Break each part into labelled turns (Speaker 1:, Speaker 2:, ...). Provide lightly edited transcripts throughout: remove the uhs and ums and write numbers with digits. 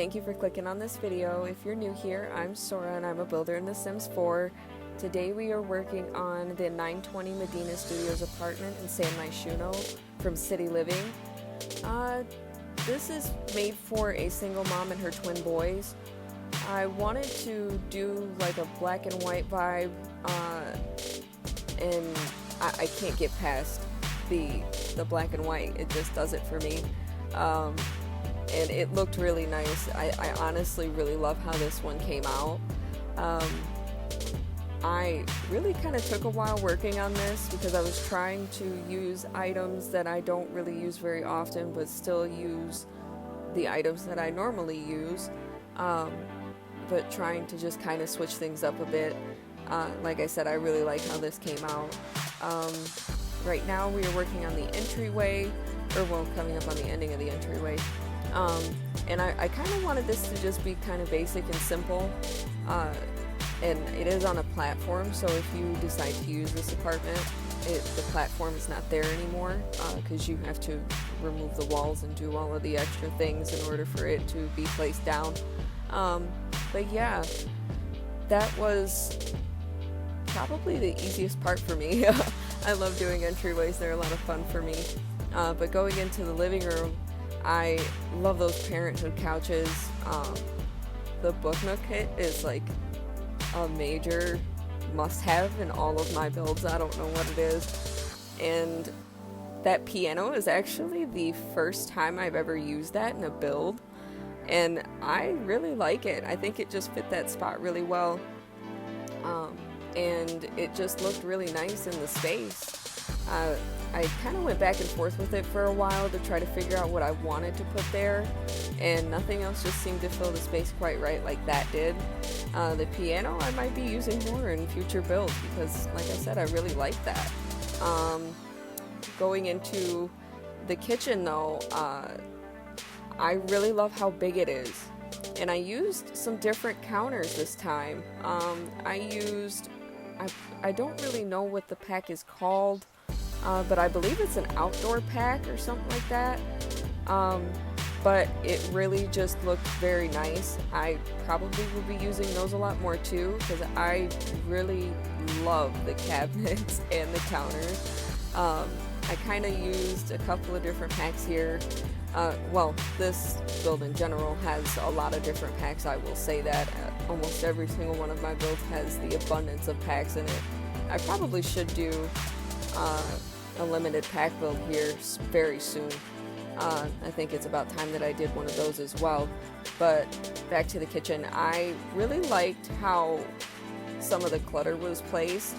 Speaker 1: thank you for clicking on this video. If you're new here, I'm Sora and I'm a builder in The Sims 4. Today we are working on the 920 Medina Studios Apartment in San Myshuno from City Living. This is made for a single mom and her twin boys. I wanted to do like a black and white vibe, and I can't get past the black and white. It just does it for me. And it looked really nice. I honestly really love how this one came out. I really kind of took a while working on this because I was trying to use items that I don't really use very often, but still use the items that I normally use, but trying to just kind of switch things up a bit. Like I said, I really like how this came out. Right now we are working on the entryway, or well, coming up on the ending of the entryway. And I kind of wanted this to just be kind of basic and simple. And it is on a platform, so if you decide to use this apartment, the platform is not there anymore, because you have to remove the walls and do all of the extra things in order for it to be placed down. But yeah, that was probably the easiest part for me. I love doing entryways, they're a lot of fun for me. But going into the living room, I love those parenthood couches. The book nook kit is like a major must-have in all of my builds. I don't know what it is. And that piano is actually the first time I've ever used that in a build, and I really like it. I think it just fit that spot really well, and it just looked really nice in the space. I kind of went back and forth with it for a while to try to figure out what I wanted to put there, and nothing else just seemed to fill the space quite right like that did. The piano I might be using more in future builds because, like I said, I really like that. Going into the kitchen though, I really love how big it is, and I used some different counters this time. I don't really know what the pack is called, but I believe it's an outdoor pack or something like that. But it really just looked very nice. I probably will be using those a lot more too, because I really love the cabinets and the counters. I kind of used a couple of different packs here. Well, this build in general has a lot of different packs, I will say that. Almost every single one of my builds has the abundance of packs in it. I probably should do a limited pack build here very soon. I think it's about time that I did one of those as well. But back to the kitchen, I really liked how some of the clutter was placed.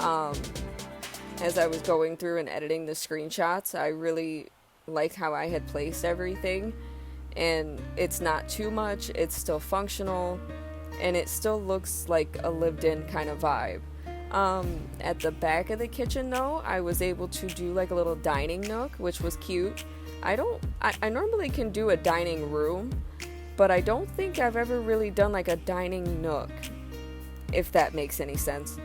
Speaker 1: As I was going through and editing the screenshots, I really liked how I had placed everything, and it's not too much, it's still functional, and it still looks like a lived-in kind of vibe. At the back of the kitchen though, I was able to do like a little dining nook, which was cute. I normally can do a dining room, but I don't think I've ever really done like a dining nook, if that makes any sense.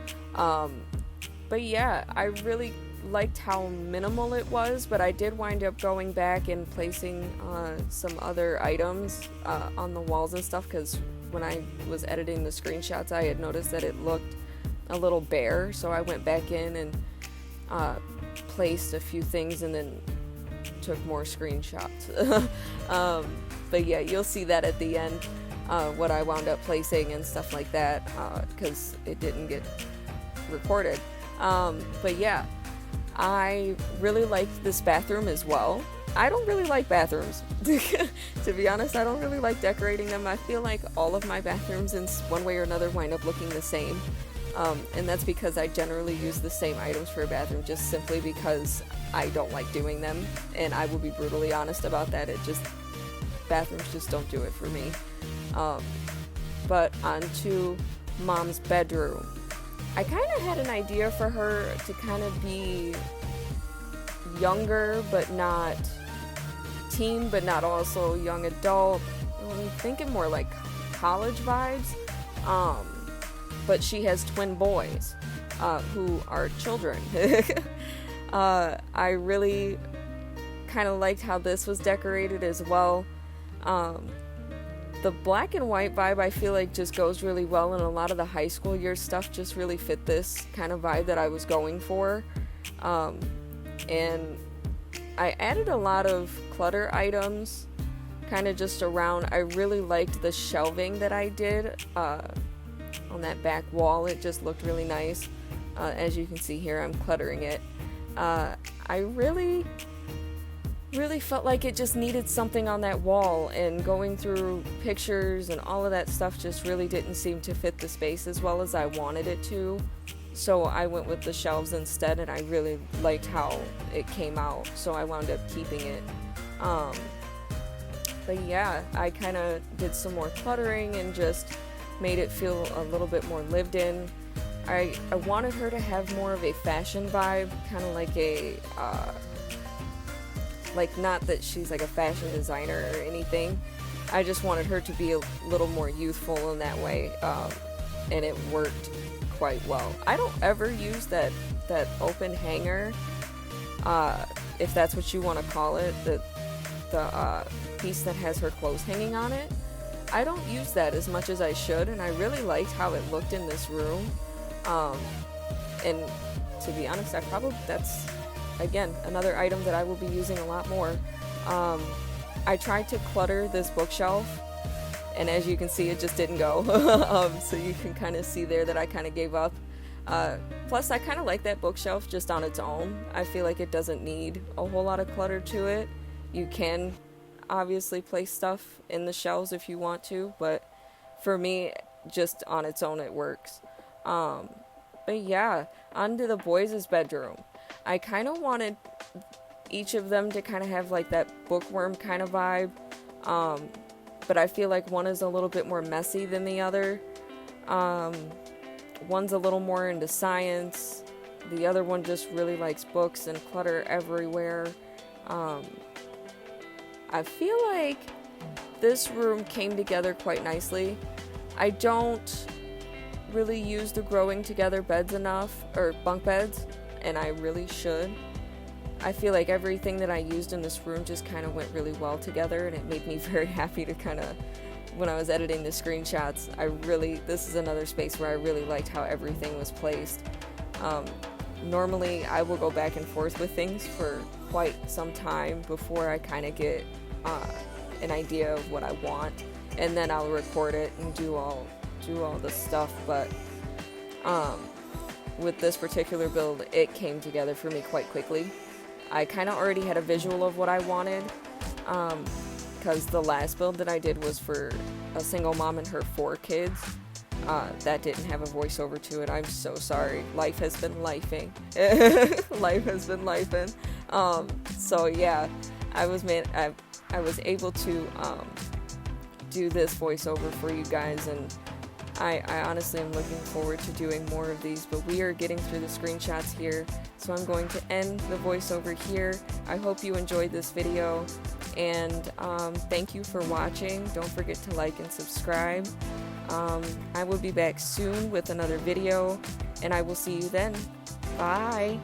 Speaker 1: But yeah, I really liked how minimal it was, but I did wind up going back and placing some other items on the walls and stuff, because when I was editing the screenshots, I had noticed that it looked a little bare, so I went back in and placed a few things and then took more screenshots. But yeah, you'll see that at the end, what I wound up placing and stuff like that, because it didn't get recorded. But yeah, I really liked this bathroom as well. I don't really like bathrooms. To be honest, I don't really like decorating them. I feel like all of my bathrooms in one way or another wind up looking the same. And that's because I generally use the same items for a bathroom, just simply because I don't like doing them, and I will be brutally honest about that. Bathrooms just don't do it for me. But onto Mom's bedroom. I kind of had an idea for her to kind of be younger, but not teen, but not also young adult. I'm thinking more like college vibes. But she has twin boys, who are children. I really kind of liked how this was decorated as well. The The black and white vibe I feel like just goes really well, and a lot of the high school year stuff just really fit this kind of vibe that I was going for. And I added a lot of clutter items kind of just around. I really liked the shelving that I did on that back wall. It just looked really nice. As you can see here, I'm cluttering it. I really felt like it just needed something on that wall, and going through pictures and all of that stuff just really didn't seem to fit the space as well as I wanted it to. So I went with the shelves instead, and I really liked how it came out, so I wound up keeping it. But yeah, I kind of did some more cluttering and just made it feel a little bit more lived in. I wanted her to have more of a fashion vibe, kind of like a, like, not that she's like a fashion designer or anything. I just wanted her to be a little more youthful in that way, and it worked quite well. I don't ever use that open hanger, if that's what you want to call it, the piece that has her clothes hanging on it. I don't use that as much as I should, and I really liked how it looked in this room. And to be honest, that's again another item that I will be using a lot more. I tried to clutter this bookshelf, and as you can see, it just didn't go. So you can kind of see there that I kind of gave up. Plus, I kind of like that bookshelf just on its own. I feel like it doesn't need a whole lot of clutter to it. You can obviously place stuff in the shelves if you want to, but for me, just on its own, it works. But yeah, on to the boys' bedroom. I kind of wanted each of them to kind of have like that bookworm kind of vibe. But I feel like one is a little bit more messy than the other. One's a little more into science. The other one just really likes books and clutter everywhere. I feel like this room came together quite nicely. I don't really use the growing together beds enough, or bunk beds, and I really should. I feel like everything that I used in this room just kind of went really well together, and it made me very happy to kind of, when I was editing the screenshots, this is another space where I really liked how everything was placed. Normally I will go back and forth with things for quite some time before I kind of get an idea of what I want, and then I'll record it and do all the stuff. But with this particular build, it came together for me quite quickly. I kind of already had a visual of what I wanted, because the last build that I did was for a single mom and her 4 kids. That didn't have a voiceover to it. I'm so sorry. Life has been lifing. Life has been lifing. So yeah, I was able to do this voiceover for you guys, and I honestly am looking forward to doing more of these, but we are getting through the screenshots here, so I'm going to end the voiceover here. I hope you enjoyed this video, and thank you for watching. Don't forget to like and subscribe. I will be back soon with another video, and I will see you then. Bye!